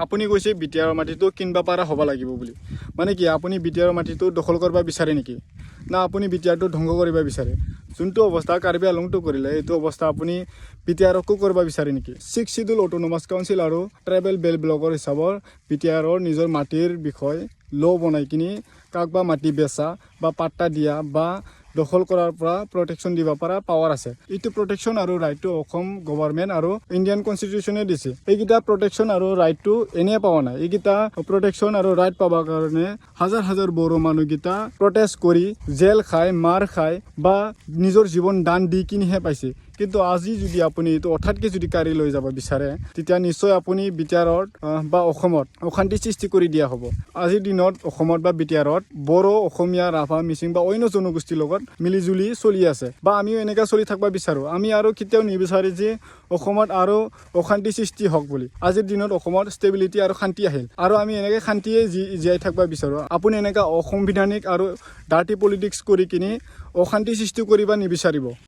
আপুনি কৈছে BTR মাটিটো কিনবা পাৰা হ'ব লাগিব বুলি মানে কি আপুনি BTR মাটিটো দখল কৰিব বিচাৰে নেকি না আপুনি BTR টো ধ্বংস কৰিব বিচাৰে যোনটো অৱস্থা কাৰ্বি আংলংটো কৰিলে এইটো অৱস্থা আপুনি BTR কো কৰিব বিচাৰে নেকি 6 শিডিউল অটোনমাস কাউন্সিল আৰু ট্ৰাইবেল বেল ব্লকৰ হিচাপৰ BTR নিজৰ মাটিৰ বিষয় ল বনাই কিনি কাকবা মাটি বেচা বা পাট্টা দিয়া বা দখল কৰাৰ পৰা প্ৰটেকচন দিব পৰা পাৱাৰ আছে ইটো প্ৰটেকচন আৰু ৰাইটটো অসম গভৰ্ণমেণ্ট আৰু ইণ্ডিয়ান কনষ্টিটিউচনে দিছে এইগিটা প্ৰটেকচন আৰু ৰাইটটো এনে পাৱা নাই এইগিটা প্ৰটেকচন আৰু ৰাইট পাবৰ কাৰণে হাজাৰ হাজাৰ বড়ো মানুহগিটা প্ৰটেষ্ট কৰি জেল খায় মাৰ খায় বা নিজৰ জীৱন দান দি কিনিহে পাইছে কিন্তু আজি যদি আপুনি এইটো অঠাৎকে যদি কাৰি লৈ যাব বিচাৰে তেতিয়া নিশ্চয় আপুনি BTRত বা অসমত অশান্তি সৃষ্টি কৰি দিয়া হ'ব আজিৰ দিনত অসমত বা BTRত বড়ো অসমীয়া ৰাভা মিচিং বা অন্য জনগোষ্ঠীৰ লগত মিলিজুলি চলি আছে বা আমিও এনেকা চলি থাকবা বিচাৰো আমি আৰু কেতিয়াও নিবিচাৰি যে অসমত আৰু অশান্তি সৃষ্টি হওক বুলি আজিৰ দিনত অসমত ষ্টেবিলিটি আৰু শান্তি আহিল আৰু আমি এনেকৈ শান্তিয়ে জীয়াই থাকবা বিচাৰো আপুনি এনেকা অসাংবিধানিক আৰু ডাৰ্টি পলিটিক্স কৰি কিনি অশান্তি সৃষ্টি কৰিবা নিবিচাৰিব